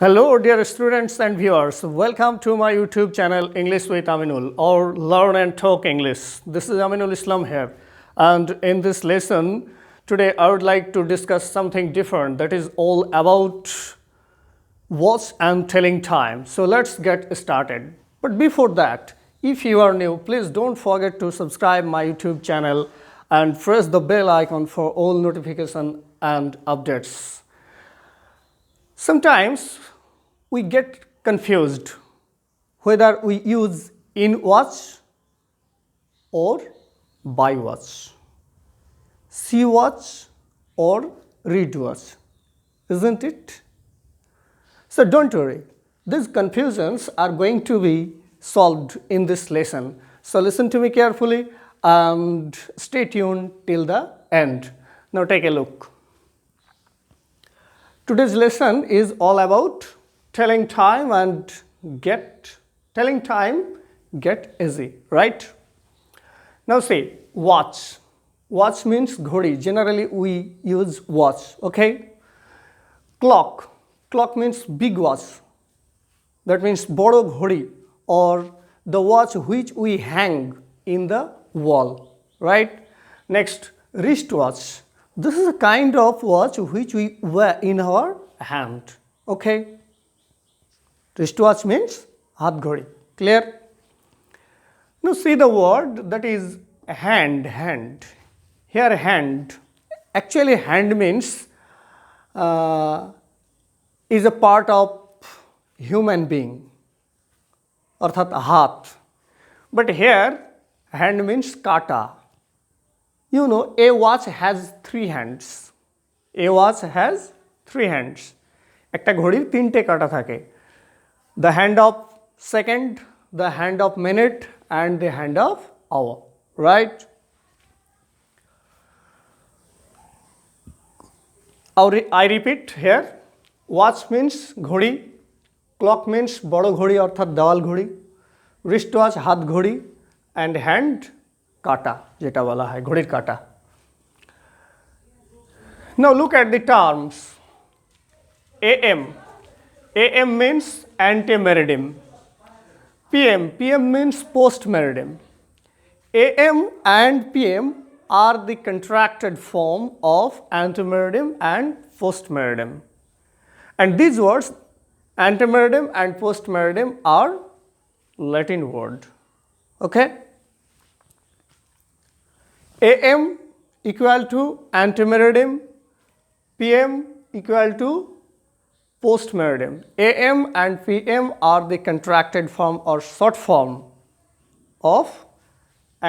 Hello, dear students and viewers. Welcome to my YouTube channel English with Aminul or Learn and Talk English. This is Aminul Islam here. And in this lesson, today I would like to discuss something different that is all about watch and telling time. So let's get started. But before that, if you are new, please don't forget to subscribe my YouTube channel and press the bell icon for all notification and updates. Sometimes we get confused whether we use in watch or by watch, see watch or read watch, isn't it? So don't worry, these confusions are going to be solved in this lesson. So listen to me carefully and stay tuned till the end. Now take a look. Today's lesson is all about telling time and get easy, right? Now see, watch. Watch means ghodi. Generally we use watch, okay? Clock. Clock means big watch. That means boro ghodi or the watch which we hang in the wall, right? Next, wristwatch. This is a kind of watch which we wear in our hand, okay? Wristwatch means hath ghodi. Clear? Now see the word that is hand. Here hand. Actually hand means is a part of human being. Arthat hath. But here hand means kata. You know, a watch has 3 hands. A watch has 3 hands. একটা ঘড়ির 3টে কাঁটা থাকে. The hand of second, the hand of minute and the hand of hour, right? I repeat here, watch means ঘড়ি, clock means বড় ঘড়ি অর্থাৎ দেওয়াল ঘড়ি, wristwatch হাত ঘড়ি and hand কাঁটা যেটা বলা হয় ঘড়ির কাঁটা. Now look at the terms. AM. AM means ante-meridiem. PM means post-meridiem. AM and PM are the contracted form of ante-meridiem and post-meridiem. And these words, ante-meridiem and post-meridiem, are Latin word. Okay? AM equal to ante-meridiem, PM equal to post-meridiem. AM and PM are the contracted form or short form of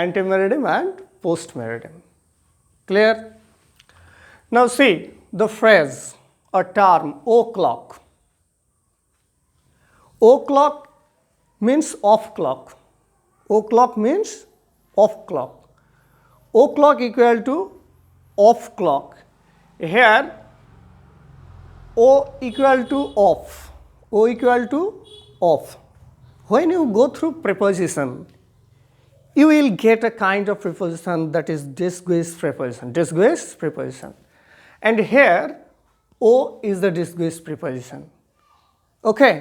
ante-meridiem and post-meridiem. Clear? Now see the phrase or term o'clock. O'clock means off clock. O'clock means off clock. O'clock equal to off clock. Here O equal to off. O equal to off. When you go through preposition, you will get a kind of preposition that is disguised preposition. Disguised preposition. And here O is the disguised preposition. Okay.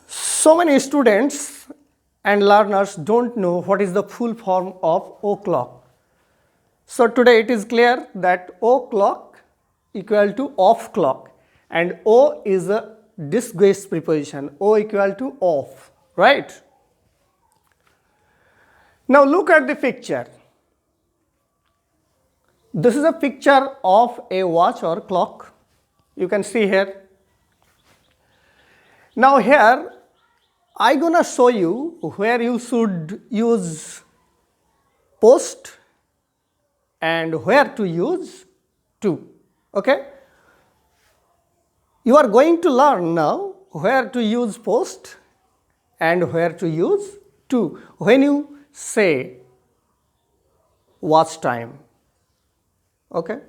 So many students and learners don't know what is the full form of o'clock. So today it is clear that o'clock equal to off clock and O is a disguised preposition. O equal to off, right? Now look at the picture. This is a picture of a watch or clock. You can see here. Now here I gonna show you where you should use post and where to use to. Okay? You are going to learn now where to use post and where to use to when you say watch time. Okay?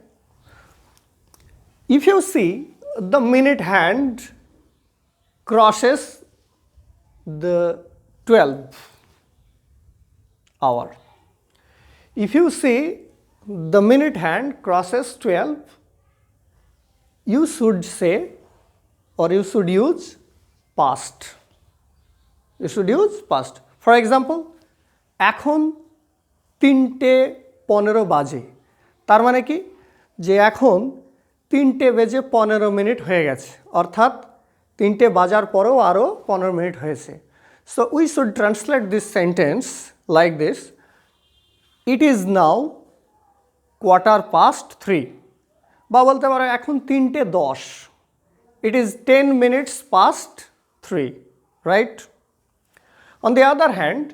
If you see the minute hand crosses the 12th hour. If you see the minute hand crosses 12, you should say or you should use past. You should use past. For example, এখন 3:15 বাজে, তার মানে কি যে এখন 3:15 হয়ে গেছে, অর্থাৎ 3টে বাজার পরেও আরও 15 মিনিট হয়েছে। So we should translate this sentence like this: it is now 3:15, বা বলতে পারো এখন 3:10, it is 10 minutes past 3, right? On the other hand,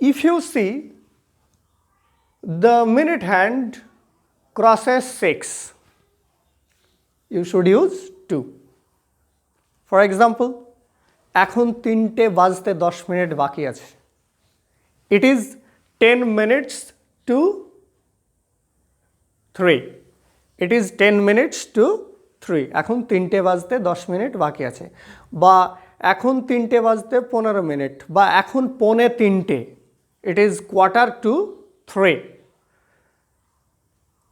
if you see the minute hand crosses 6, you should use 2. For example, এখন 3:10 বাকি আছে, it is 10 minutes to 3. It is 10 minutes to 3. এখন 3:10 বাকি আছে, বা এখন 3:15, বা এখন 2:45, it is 2:45.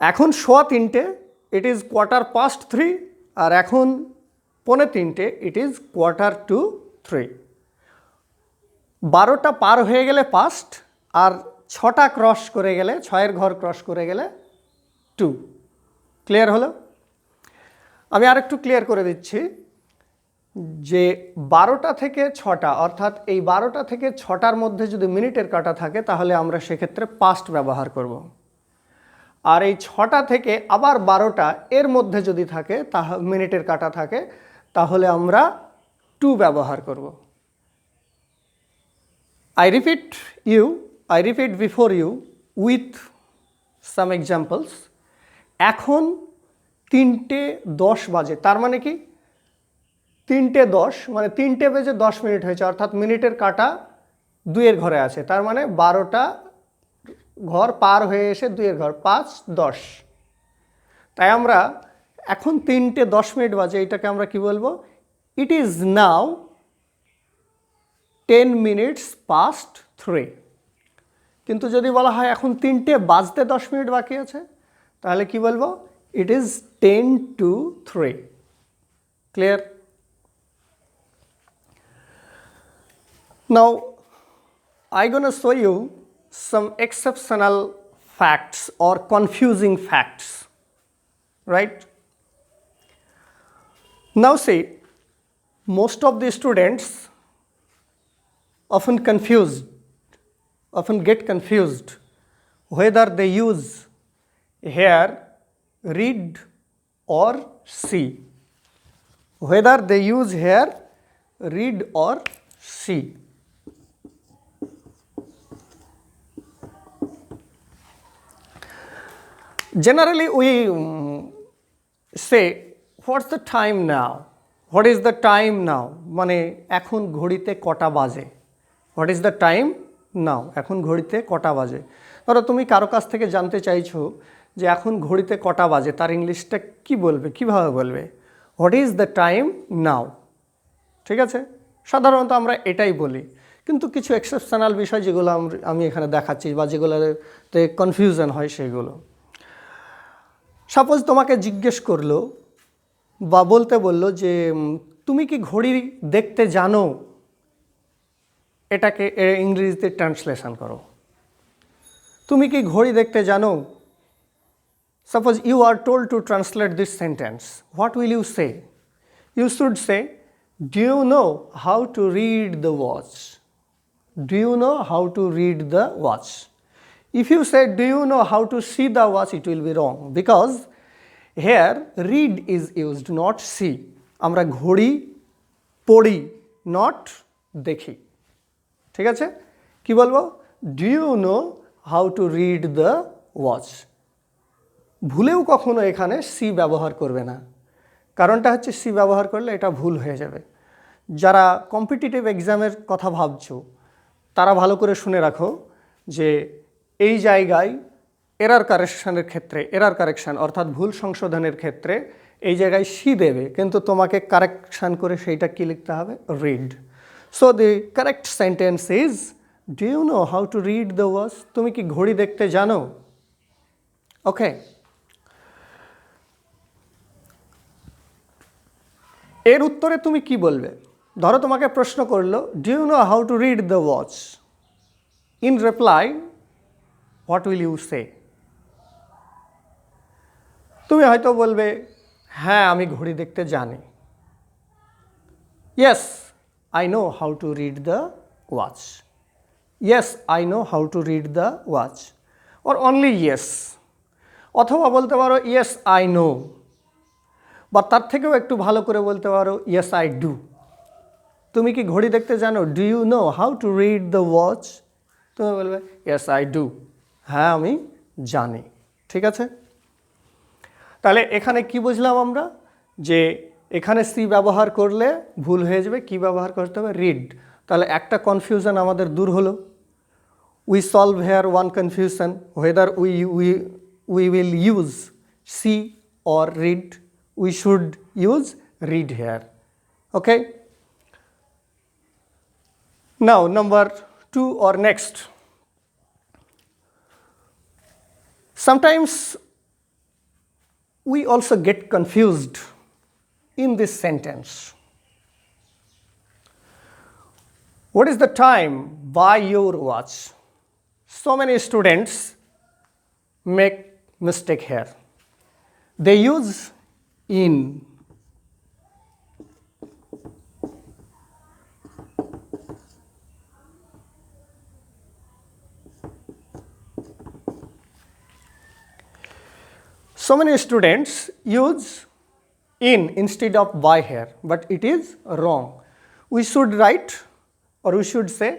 এখন 3:15, it is 3:15, আর এখন 2:45, it is 2:45. 12টা পার হয়ে গেলে পাস্ট, আর 6টা ক্রস করে গেলে, 6এর ঘর ক্রস করে গেলে 2. ক্লিয়ার হলো? আমি আরেকটু ক্লিয়ার করে দিচ্ছি যে 12টা থেকে 6টা, অর্থাৎ এই 12টা থেকে 6টার মধ্যে যদি মিনিটের কাটা থাকে তাহলে আমরা সেক্ষেত্রে পাস্ট ব্যবহার করব। আর এই 6টা থেকে আবার 12টা এর মধ্যে যদি থাকে, মিনিটের কাটা থাকে, তাহলে আমরা 2 ব্যবহার করব। I repeat before you with some examples. এখন 3:10 বাজে, তার মানে কি 3:10 মানে 3:10 হয়েছে, অর্থাৎ মিনিটের কাটা 2-এর ঘরে আছে, তার মানে 12টা ঘর পার হয়ে এসে 2-এর ঘর 5, 10। তাই আমরা এখন 3:10 বাজে, এটাকে আমরা কি বলবো? It is now 10 minutes past 3. কিন্তু যদি বলা হয় এখন 3:10 বাকি আছে, তাহলে কি বলবো? It is 10 to 3. Clear? Now I'm gonna show you some exceptional facts or confusing facts, right? Now see, most of the students often get confused whether they use here read or see. Whether they use here read or see. Generally we say, what's the time now? What is the time now? মানে এখন ঘড়িতে কটা বাজে? What is the time now? এখন ঘড়িতে কটা বাজে? ধরো তুমি কারো কাছ থেকে জানতে চাইছো যে এখন ঘড়িতে কটা বাজে, তার ইংলিশটা কি বলবে, কিভাবে বলবে? What is the time now? ঠিক আছে, সাধারণত আমরা এটাই বলি, কিন্তু কিছু এক্সেপশনাল বিষয় যেগুলো আমি এখানে দেখাচ্ছি বা যেগুলোতে কনফিউশন হয় সেগুলো। সাপোজ তোমাকে জিজ্ঞেস করলো বা বলতে বললো যে তুমি কি ঘড়ি দেখতে জানো, এটাকে ইংরেজিতে ট্রান্সলেশন করো। তুমি কি ঘড়ি দেখতে জানো? Suppose you are told to translate this sentence, what will you say? You should say, do you know how to read the watch? Do you know how to read the watch? If you say, do you know how to see the watch, it will be wrong, because here read is used, not see. আমরা ঘড়ি পড়ি, not দেখি। ঠিক আছে, কি বলবো? Do you know how to read the watch? ভুলেও কখনো এখানে সি ব্যবহার করবে না, কারণটা হচ্ছে সি ব্যবহার করলে এটা ভুল হয়ে যাবে। যারা কম্পিটিটিভ এক্সামের কথা ভাবছো তারা ভালো করে শুনে রাখো যে এই জায়গায় এরার কারেকশান অর্থাৎ ভুল সংশোধনের ক্ষেত্রে এই জায়গায় সি দেবে, কিন্তু তোমাকে কারেকশান করে সেইটা কি লিখতে হবে? Read. So the correct sentence is, do you know how to read the watch? তুমি কি ঘড়ি দেখতে জানো? ওকে। এর উত্তরে তুমি কি বলবে? ধরো তোমাকে প্রশ্ন করলো, do you know how to read the watch? In reply what will you say? তুমি হয়তো বলবে, হ্যাঁ আমি ঘড়ি দেখতে জানি। Yes I know how to read the watch. Yes I know how to read the watch, or only yes. অথবা বলতে পারো ইয়েস আই নো, বা তার থেকেও একটু ভালো করে বলতে পারো ইয়েস আই ডু। তুমি কি ঘড়ি দেখতে জানো? Do you know how to read the watch? তুমি বলবে ইয়েস আই ডু, হ্যাঁ আমি জানি। ঠিক আছে, তাহলে এখানে কি বুঝলাম আমরা? যে এখানে সি ব্যবহার করলে ভুল হয়ে যাবে, কি ব্যবহার করতে হবে? রিড। তাহলে একটা কনফিউশন আমাদের দূর হলো। We solve here one confusion, whether we will use see or read. We should use read here. Okay, now number 2 or next. Sometimes we also get confused in this sentence. What is the time by your watch? So many students make mistake here. They use in. So many students use in instead of by here, but it is wrong. We should write, or we should say,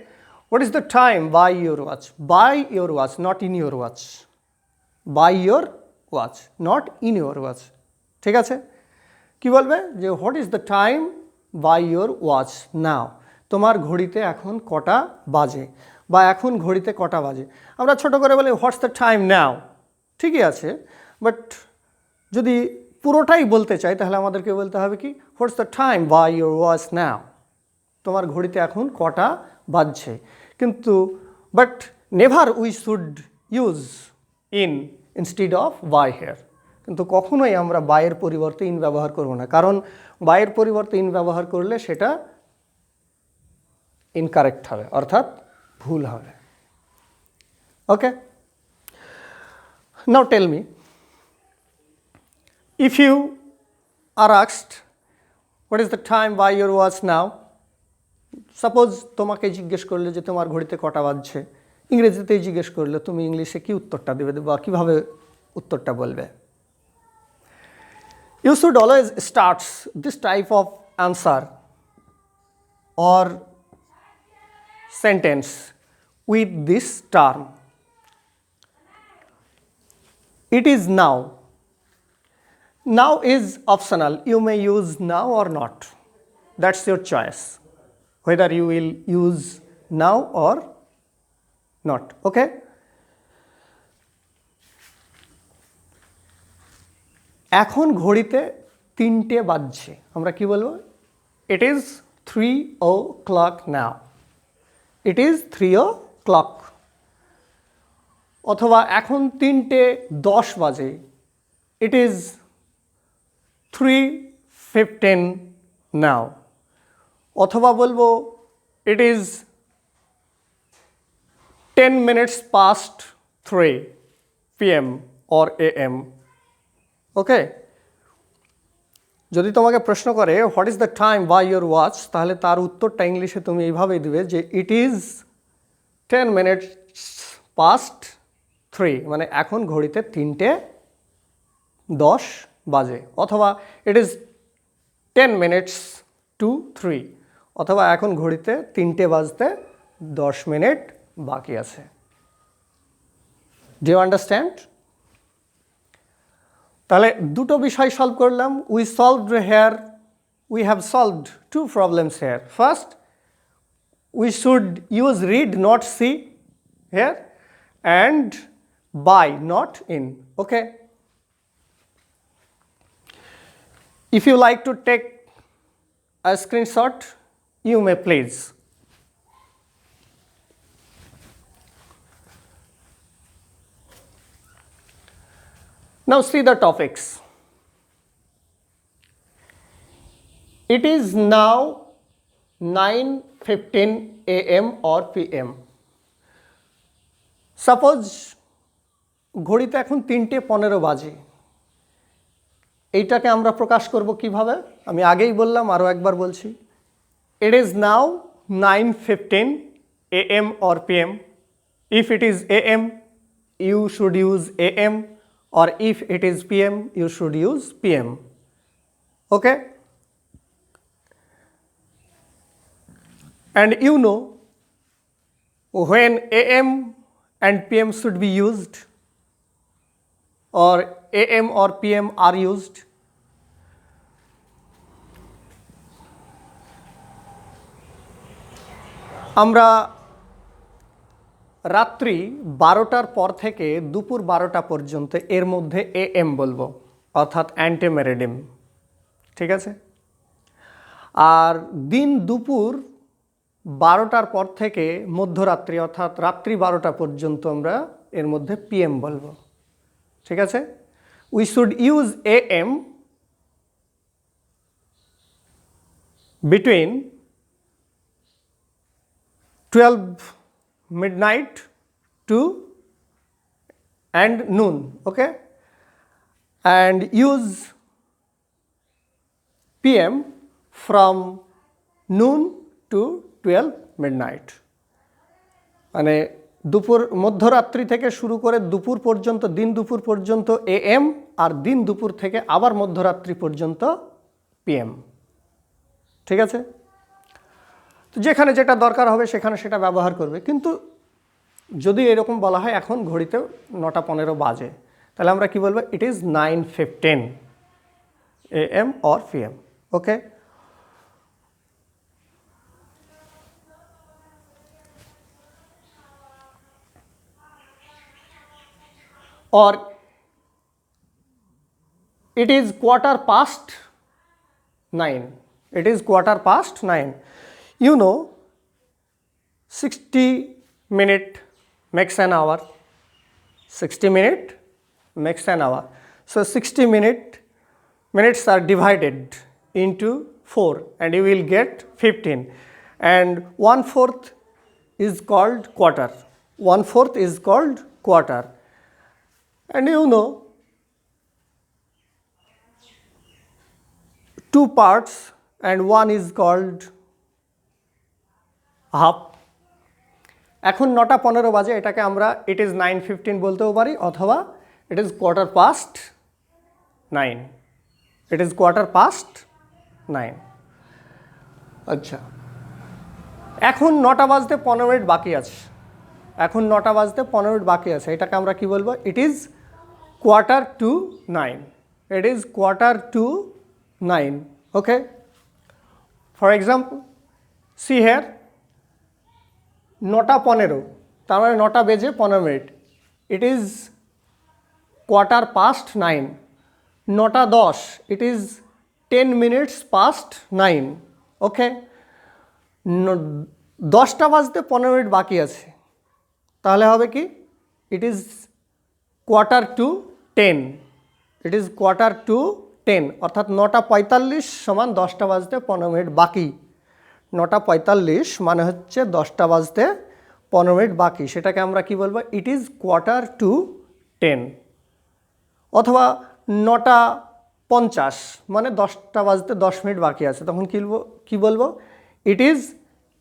what is the time by your watch? By your watch, not in your watch. By your watch, not in your watch. ঠিক আছে, কি বলবে? যে what is the time by your watch now? তোমার ঘড়িতে এখন কটা বাজে, বা এখন ঘড়িতে কটা বাজে। আমরা ছোট করে বলি হোয়াটস দ্য টাইম নাও, ঠিকই আছে, বাট যদি পুরোটাই বলতে চাই তাহলে আমাদেরকে বলতে হবে কি, what's the time by your watch now? তোমার ঘড়িতে এখন কটা বাজছে। কিন্তু but never we should use in instead of by here. কিন্তু কখনোই আমরা বাইয়ের পরিবর্তে ইন ব্যবহার করব না, কারণ বাইয়ের পরিবর্তে ইন ব্যবহার করলে সেটা ইনকারেক্ট হবে, অর্থাৎ ভুল হবে। Okay, now tell me, if you are asked what is the time by your watch now, suppose তোমাকে জিজ্ঞেস করলে যে তোমার ঘড়িতে কটা বাজছে, ইংরেজিতেই জিজ্ঞেস করলে তুমি ইংলিশে কি উত্তরটা দেবে বা কীভাবে উত্তরটা বলবে? You should always start this type of answer or sentence with this term. It is now. Now is optional. You may use now or not. That's your choice, whether you will use now or not. Okay? এখন ঘড়িতে 3টে বাজছে, আমরা কি বলবো? It is 3 o'clock now. It is 3 o'clock. অথবা এখন 3:10 বাজে, It is 3:15 now. অথবা বলবো it is 10 minutes past 3 p.m. or a.m. ওকে, যদি তোমাকে প্রশ্ন করে what is the time by your watch, তাহলে তার উত্তরটা ইংলিশে তুমি এইভাবেই দিবে যে ইট ইজ 10 minutes past 3, মানে এখন ঘড়িতে 3:10 বাজে। অথবা ইট ইজ 10 minutes to 3, অথবা এখন ঘড়িতে 3টে বাজতে 10 মিনিট বাকি আছে। Do you understand? তাহলে দুটো বিষয় সলভ করলাম। We have solved 2 problems here. First, we should use read not see here, and by not in. Okay, if you like to take a screenshot, you may please. Now see the topics. It is now 9:15 AM or PM. Suppose ঘড়িতে এখন 3:15 বাজে, এইটাকে আমরা প্রকাশ করব কিভাবে? আমি আগেই বললাম, আরও একবার বলছি। It is now 9:15 AM or PM. If it is AM, you should use AM, or if it is PM, you should use PM. Okay? And you know when AM and PM should be used, or AM or PM are used. আমরা রাত্রি 12টার পর থেকে দুপুর 12টা পর্যন্ত এর মধ্যে AM বলবো, অর্থাৎ অ্যান্টিমেরিডিম। ঠিক আছে? আর দিন দুপুর 12টার পর থেকে মধ্যরাত্রি অর্থাৎ রাত্রি 12টা পর্যন্ত আমরা এর মধ্যে PM বলবো। ঠিক আছে? We should use AM between 12 midnight to and noon, okay, and use PM from noon to 12 midnight. মানে দুপুর মধ্যরাত্রি থেকে শুরু করে দুপুর পর্যন্ত, দিন দুপুর পর্যন্ত AM, আর দিন দুপুর থেকে আবার মধ্যরাত্রি পর্যন্ত PM। ঠিক আছে? তো যেখানে যেটা দরকার হবে সেখানে সেটা ব্যবহার করবে। কিন্তু যদি এরকম বলা হয় এখন ঘড়িতে 9:15 বাজে, তাহলে আমরা কি বলবো? It is 9:15 AM or PM. Okay? Or it is 9:15. It is 9:15. You know, 60 minutes makes an hour. 60 minutes makes an hour. So 60 minutes are divided into 4 and you will get 15. And 1/4 is called quarter. 1/4 is called quarter. And you know, 2 parts and 1 is called half. এখন 9:15 বাজে, এটাকে আমরা ইট is 9:15 বলতেও পারি, অথবা ইট is 9:15। It is 9:15। আচ্ছা, এখন 9টা বাজতে 15 মিনিট বাকি আছে। এখন 9টা বাজতে 15 মিনিট বাকি আছে, এটাকে আমরা কি বলবো? It is 9:15। It is 9:15। Okay? For example, see here, 9:15, তার মানে 9টা বেজে 15 minute. It is 9:15। 9:10, it is 10 minutes past 9। Okay? 10টা বাজতে 15 মিনিট বাকি আছে, তাহলে হবে কি? It is 9:45। ইট ইজ 9:45, অর্থাৎ 9:45 সমান 10টা বাজতে 15 মিনিট বাকি। 9:45 মানে হচ্ছে 10টা বাজতে 15 মিনিট বাকি, সেটাকে আমরা কি বলবো? It is 9:45। অথবা 9:50 মানে 10টা বাজতে 10 মিনিট বাকি আছে, তখন কি বলবো? It is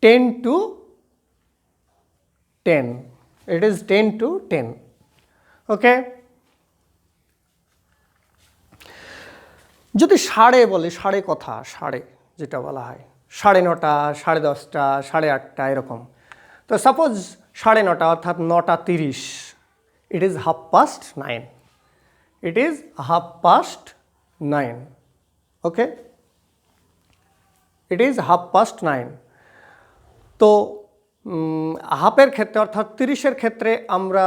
10:10। It is 10:10। ওকে? যদি সাড়ে বলে, সাড়ে কথা, সাড়ে যেটা বলা হয়, 9:30, 10:30, 8:30 এরকম। তো সাপোজ 9:30 অর্থাৎ 9:30, it is 9:30। It is 9:30। Okay? It is 9:30। তো হাফের ক্ষেত্রে অর্থাৎ 30-এর ক্ষেত্রে আমরা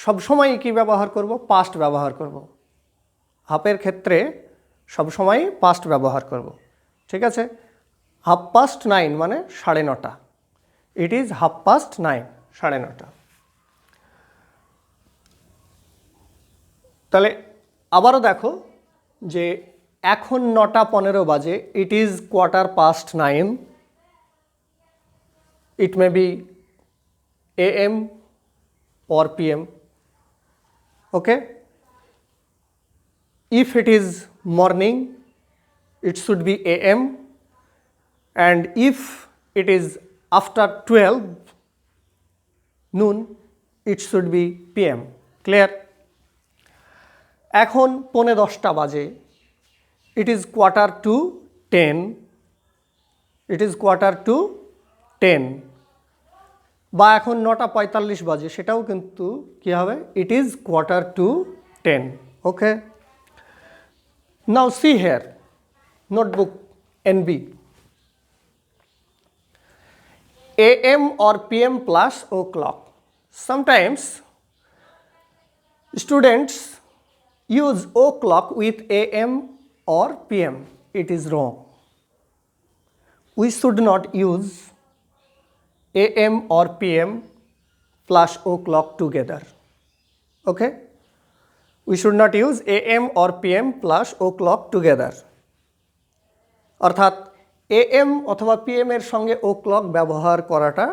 সবসময় কি ব্যবহার করব? পাস্ট ব্যবহার করব। হাফের ক্ষেত্রে সবসময় পাস্ট ব্যবহার করব। ঠিক আছে? 9:30 মানে 9:30। It is 9:30, 9:30। তাহলে আবারও দেখো যে এখন 9:15 বাজে, it is 9:15. It may be AM or PM. Okay? If it is morning, it should be AM, and if it is after 12 noon, it should be PM. Clear? এখন 9:45 বাজে, it is 9:45. It is 9:45 বা এখন 9:45 বাজে, সেটাও কিন্তু কি হবে, it is 9:45. Okay? Now see here, notebook NB. AM or PM plus o'clock. Sometimes students use o'clock with AM or PM. It is wrong. We should not use AM or PM plus o'clock together. Okay? We should not use AM or PM plus o'clock together. অর্থাৎ AM অথবা PM এর সঙ্গে o'clock ব্যবহার করাটা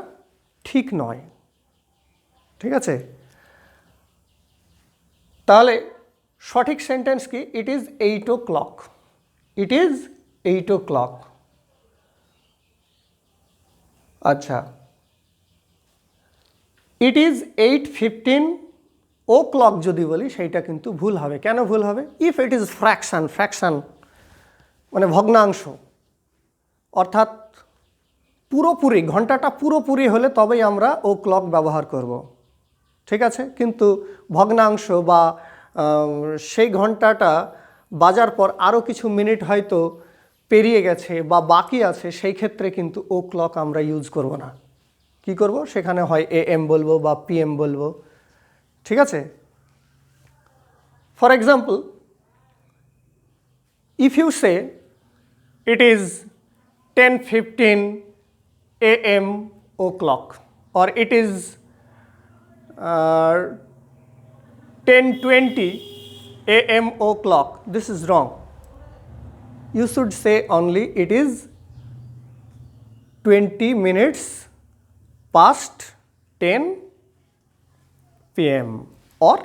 ঠিক নয়। ঠিক আছে? তাহলে সঠিক সেন্টেন্স কি? It is 8 o'clock. It is 8 o'clock. আচ্ছা, It is 8:15 o'clock যদি বলি সেইটা কিন্তু ভুল হবে। কেন ভুল হবে? If it is fraction মানে ভগ্নাংশ, অর্থাৎ পুরোপুরি ঘন্টাটা পুরোপুরি হলে তবেই আমরা o'clock ব্যবহার করব। ঠিক আছে? কিন্তু ভগ্নাংশ বা সেই ঘন্টাটা বাজার পর আরও কিছু মিনিট হয়তো পেরিয়ে গেছে বা বাকি আছে, সেই ক্ষেত্রে কিন্তু o'clock আমরা ইউজ করব না। কি করব? সেখানে হয় AM বলবো বা PM বলবো। ঠিক আছে? For example, if you say it is 10:15 AM o'clock or it is 10:20 AM o'clock, this is wrong. You should say only it is 20 minutes past 10 PM or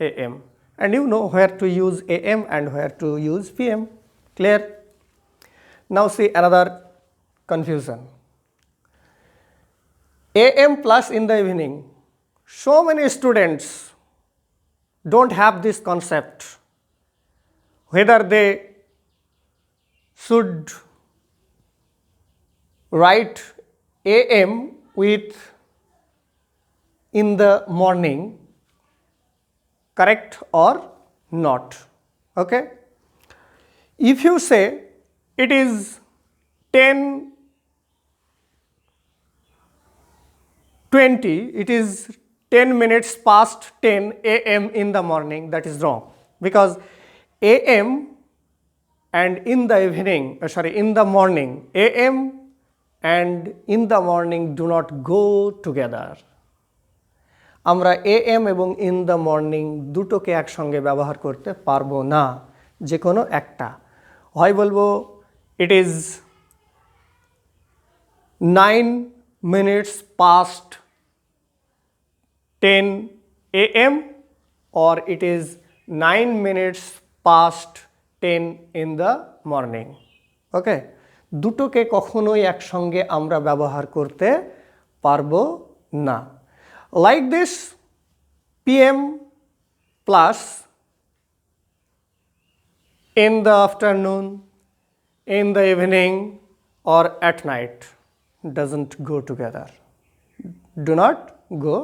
AM, and you know where to use AM and where to use PM. Clear? Now see another confusion. AM plus in the evening. So many students don't have this concept whether they should write AM with in the morning, correct or not. Okay? If you say it is 10:20, it is 10 minutes past 10 AM in the morning, that is wrong, because AM and in the evening, in the morning, AM and in the morning do not go together. আমরা AM এবং in the morning দুটোকে একসঙ্গে ব্যবহার করতে পারবো না, যে কোনো একটা। হয় বলবো it is 9 minutes past 10 AM or it is 9 minutes past 10 in the morning. ওকে? দুটোকে কখনোই একসঙ্গে আমরা ব্যবহার করতে পারবো না। Like this, PM plus in the afternoon, in the evening or at night doesn't go together. Do not go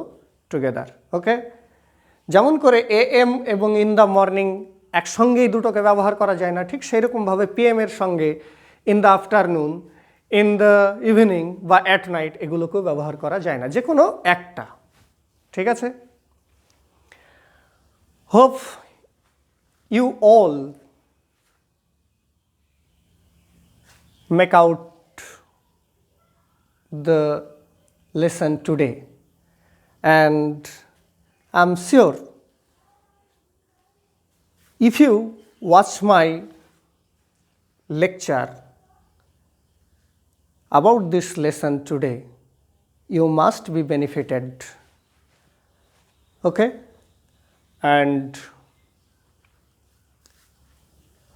together. Okay? যেমন করে AM এবং in the morning একসঙ্গেই দুটোকে ব্যবহার করা যায় না, ঠিক সেই রকমভাবে PM এর সঙ্গে in the afternoon, in the evening বা at night এগুলোকেও ব্যবহার করা যায় না, যে কোনো একটা। ঠিক আছে? Hope you all make out the lesson today, and I'm sure if you watch my lecture about this lesson today, you must be benefited. Okay? And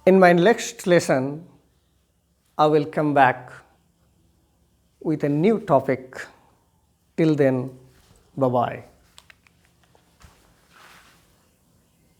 in my next lesson, I will come back with a new topic. Till then, bye bye.